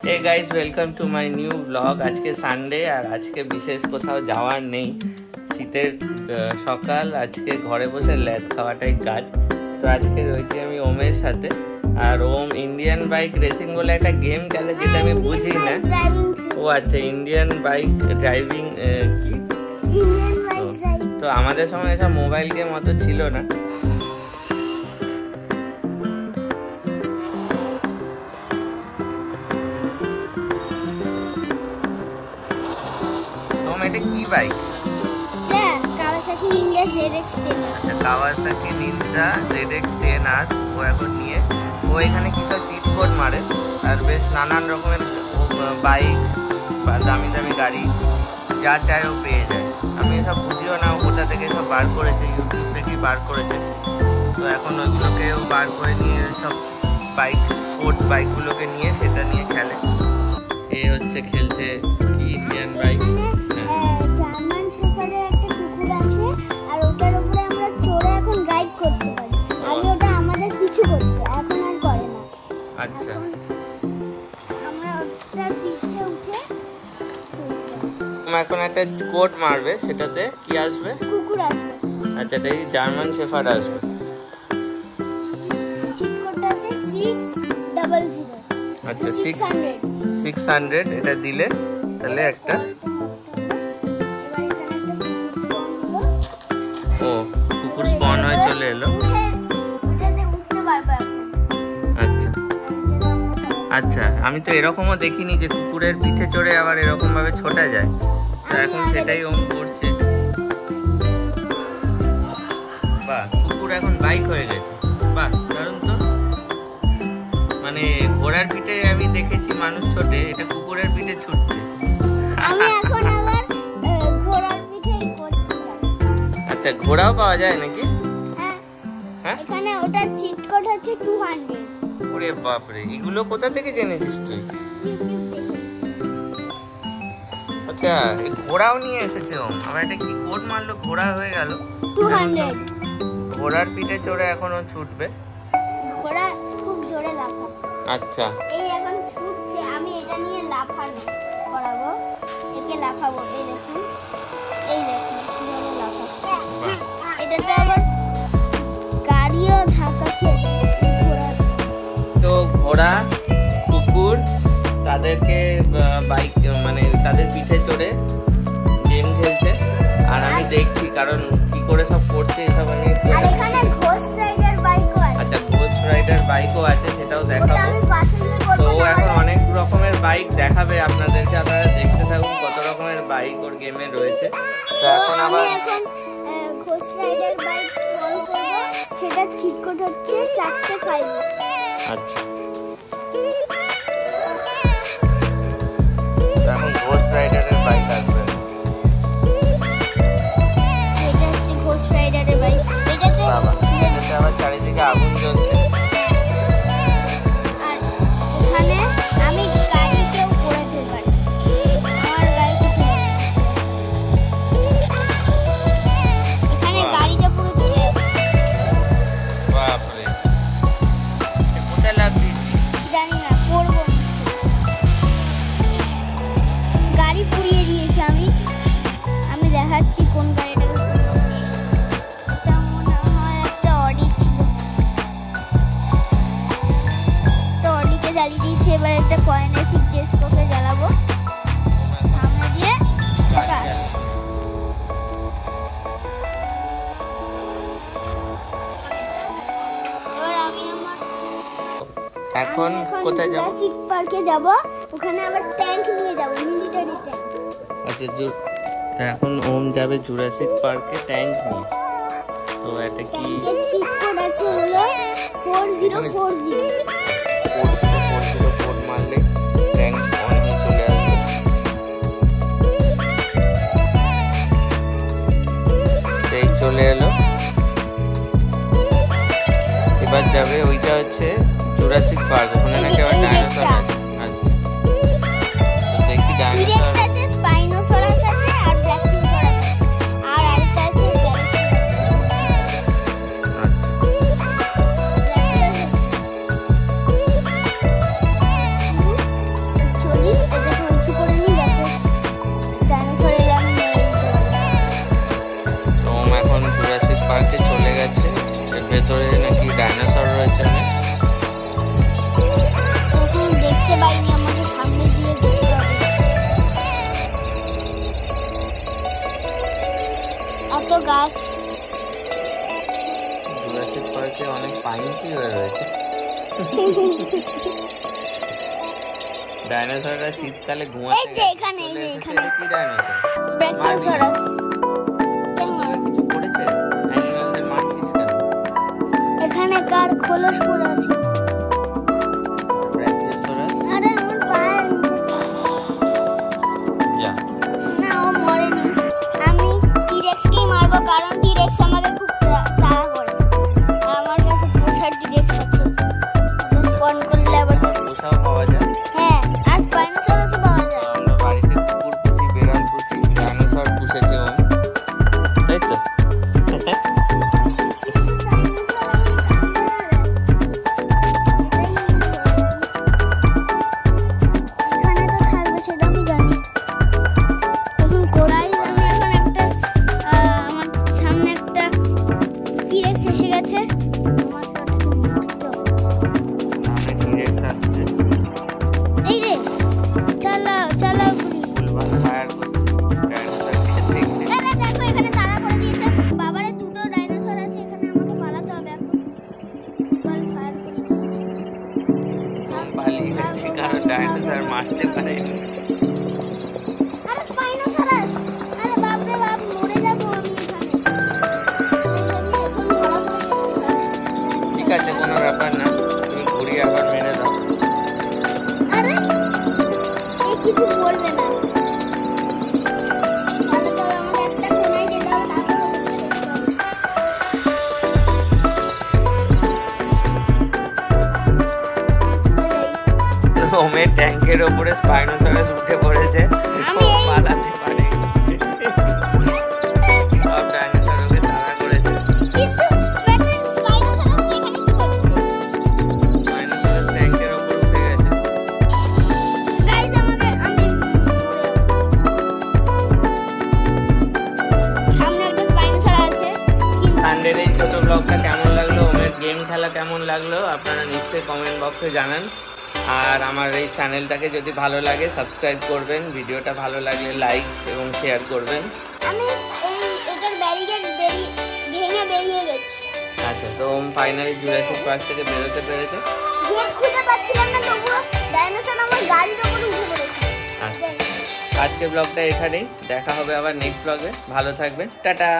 Hey guys welcome to my new blog. आज के Sunday और आज के विशेष कोথাও যাওয়ার নেই, শীতের সকাল, আজকে ঘরে বসে ল্যাদ খাওয়াটাই কাজ। তো আজকে রয়েছি আমি ওমের সাথে, আর ওম ইন্ডিয়ান বাইক রেসিং বলে একটা গেম খেলে যেটা আমি বুঝি না। ও আচ্ছা, ইন্ডিয়ান বাইক ড্রাইভিং কি? তো আমাদের সময় এসব মোবাইল গেম অত ছিল না। এটা কি বাইক? Kawasaki Ninja ZX10। আচ্ছা, কাওয়াসাকি নিনজা ZX10R ও এখন নিয়ে ও এখানে কিছু চিট কোড মারে, আর বেশ নানান রকমের বাইক বা দামি দামি গাড়ি যা চায় ও পেয়ে যায়। আমি এসব বুঝিও না ও কোথা থেকে সব বার করেছে, ইউটিউব থেকেই বার করেছে। তো এখন ওইগুলোকে ও বার করে নিয়ে সব বাইক, স্পোর্টস বাইকগুলোকে নিয়ে সেটা নিয়ে খেলে। এই হচ্ছে খেলছে কি ইন্ডিয়ান বাইক। জার্মান শেফার্ডের একটা কুকুর আছে, আর ওটার উপরে আমরা চড়ে এখন রাইড করতে পারি। আগে ওটা আমাদের পিছু করতো, এখন আর করে না। আচ্ছা, আমরা ওটার পিছে উঠে এখন একটা কোড মারবে, সেটাতে কি আসবে? কুকুর আসবে। আচ্ছা, এটা এই জার্মান শেফার্ড আসবে। চিট কোডটা আছে 600। আচ্ছা, 600 এটা দিলে তাহলে একটা ও কুকুর স্পন হয়ে চলে এলো। আচ্ছা আচ্ছা, আমি তো এরকমও দেখিনি যে কুকুরের পিঠে চড়ে আবার এরকম ভাবে ছোটা যায়। তো এখন সেটাই ওম করছে। বাহ, কুকুর এখন বাইক হয়ে গেছে। বাহ, দারুণ তো। মানে ঘোড়ার পিঠে আমি দেখেছি মানুষ ছোটে, এটা কুকুরের পিঠে ছুটছে। আমি এখন আবার ঘোড়ার পিঠেই করছি। আচ্ছা, ঘোড়াও পাওয়া যায় নাকি? হ্যাঁ, এখানে ওটার চিট কোড হচ্ছে 200। ওরে বাপ রে, এগুলো কোথা থেকে জেনেছিস তুই? ইউটিউব থেকে। আচ্ছা, এই ঘোড়াও নিয়ে এসেছে ও। আমার এটা কি কোড মারলো, ঘোড়া হয়ে গেল 200। ঘোড়ার পিঠে চড়ে এখনো ছুটবে। ঘোড়া খুব জোরে লাফায়। আচ্ছা, এই এখন ছুটছে, আমি এটা নিয়ে লাফানো করাবো, একে লাফাবো। এই দেখুন কিভাবে লাফাচ্ছে। এটাতে আবার গাড়িও ধাক্কা খেয়ে যায়। তো ঘোড়া, কুকুর তাদেরকে বাইক মানে তাদের পিঠে চড়ে গেম খেলছে, আর আমি দেখছি কারণ কি করে সব করছে এসব আমি। আর এখানে ঘোস্ট রাইডার বাইকও আছে। আচ্ছা, ঘোস্ট রাইডার বাইকও আছে, সেটাও দেখাবো। আমি পাশে নিয়ে করব। তো এখন অনেক রকমের বাইক দেখাবে আপনাদেরকে, আপনারা দেখতে থাকুন কত রকমের বাইক ওর গেমে রয়েছে। তো এখন আবার ঘোস্ট রাইডার বাইক অন করব, সেটা চিট কোড হচ্ছে 4-5। আচ্ছা, এখন ঘোস্ট রাইডারের বাইক আসবে। এটা হচ্ছে ঘোস্ট রাইডারের বাইক। এটাতে আবার চারিদিকে আগুন জ্বলছে। আর এখানে আমি গাড়িকেও পড়াতে পারি, আমার গাড়ি কিছু হবে না। এখানে গাড়িটা পুরো ধরে যাচ্ছে। বাপরে, কোথায় লাভ দিয়েছি জানি না, পড়বো নিশ্চয়ই। গাড়ি পুড়িয়ে দিয়েছি আমি দেখাচ্ছি কোন গাড়িটাকে পুড়িয়েছি। এটা মনে হয় একটা অডি ছিল, তো অডিকে জ্বালিয়ে দিয়েছি। এবার একটা কয়েনেসিক জেসকোকে জ্বালাবো, সামনে দিয়ে ঝাকাস। এবার আমি এখন কোথায় যাব? জুরাসিক পার্কে যাব, ওখানে আবার ট্যাঙ্ক নিয়ে যাব, মিলিটারি ট্যাঙ্ক। আচ্ছা, তো এখন ওম যাবে জুরাসিক পার্কে ট্যাঙ্ক নিয়ে। তো এটা কি চিট কোড আছে হলো 4040। 4040 মারলে ট্যাঙ্ক অন হয়ে চলে আসবে। এই চলে এলো। এবার যাবে, ওইটা হচ্ছে জুরাসিক পার্ক, ওখানে নাকি আবার ডাইনোসর আছে। আচ্ছা, তো দেখি ডাইনোসর আছে, স্পাইনোসরাস আছে, আর ব্র্যাকিওসরাস আছে, আর আরেকটা আছে গাছ। জুরাসিক পার্কে অনেক পাইন ট্রি হয়ে রয়েছে। ডাইনোসররা শীতকালে ঘুমাতে এই যে এখানে, এই যে এখানে কি ডাইনোসর? ব্রাচিওসারাস। কিছু পড়েছে? অ্যানিমালদের মারছিস কেন? এখানে কার খোলস পড়ে আছে? ব্রাচিওসারাস? আরে আমার পায়ের যা। না, ও মরেনি। আমি টি-রেক্সকেই মারবো, কারণ টি-রেক্স আমাকে খুব তাড়া করে। আর আমার কাছে পোষার টি-রেক্স আছে। স্পন করলে আবার পোষাও পাওয়া যায়। হ্যাঁ, আর স্পাইনোসরাসও পাওয়া যায়। আমরা বাড়িতে কুকুর পুষি, বেড়াল পুষি, ডাইনোসর পুষেছে ও, তাই তো? এখানে তো থাকবে সেটা আমি জানি। এখন কোরাই আমি এখন একটা আমার সামনে একটা টি-রেক্স এসে গেছে। আমার সাথে উঠতে হবে। সামনে টি-রেক্স আসছে। এই রে, চালাও চালাও গুলি। ফুলবাল ফায়ার করছে ডাইনোসরকে দেখে। আরে দেখো, এখানে তাড়া করে দিয়েছে। বাবারে, দুটো ডাইনোসর আছে এখানে, আমাকে পালাতে হবে এখন। বল ফায়ার করে দিয়েছে। ওম পালিয়ে গেছে কারণ ডাইনোসর মারতে পারেনি। আরে স্পাইনোসরাস, আরে বাপ রে বাপ, মরে যাবো আমি এখানে। এখন ধরা পড়ে গেছি। ঠিক আছে, কোনো ব্যাপার না, তুমি ঘুরিয়ে আবার মেরে দাও। আরে এই কিছু বলবে না। তাহলে তো আমাকে একটা কোনায় যেতে হবে, তারপর ওকে দেখতে হবে। ওমের ট্যাঙ্কের ওপরে স্পাইনোসরাস উঠে পড়েছে, আমি ও পালাতে পারে। সব ডাইনোসর ওকে তাড়া করেছে। কিন্তু স্পাইনোসরাস এখানে কি করছে? স্পাইনোসরাস ট্যাঙ্কের ওপর উঠে গেছে। গাইস, আমি সামনে একটা স্পাইনোসরাস আছে, কিন্তু সানডের এই ছোট ব্লগটা কেমন লাগলো, ওমের গেম খেলা কেমন লাগলো, আপনারা নিশ্চয়ই কমেন্ট বক্সে জানান। আর আমার এই চ্যানেলটাকে যদি ভালো লাগে সাবস্ক্রাইব করবেন, ভিডিওটা ভালো লাগলে লাইক এবং শেয়ার করবেন। আমি এটার ব্যারিকেড ভেঙে বেরিয়ে গেছি। আচ্ছা, তো ওম ফাইনালি জুরাসিক পার্ক থেকে বেরোতে পেরেছে। গেট খুঁজে পাচ্ছিলাম না, তবুও ডাইনোসর আমার গাড়ির উপরে উঠে পড়েছে। আচ্ছা, আজকে ব্লগটা এখানেই, দেখা হবে আবার নেক্সট ব্লগে। ভালো থাকবেন, টাটা।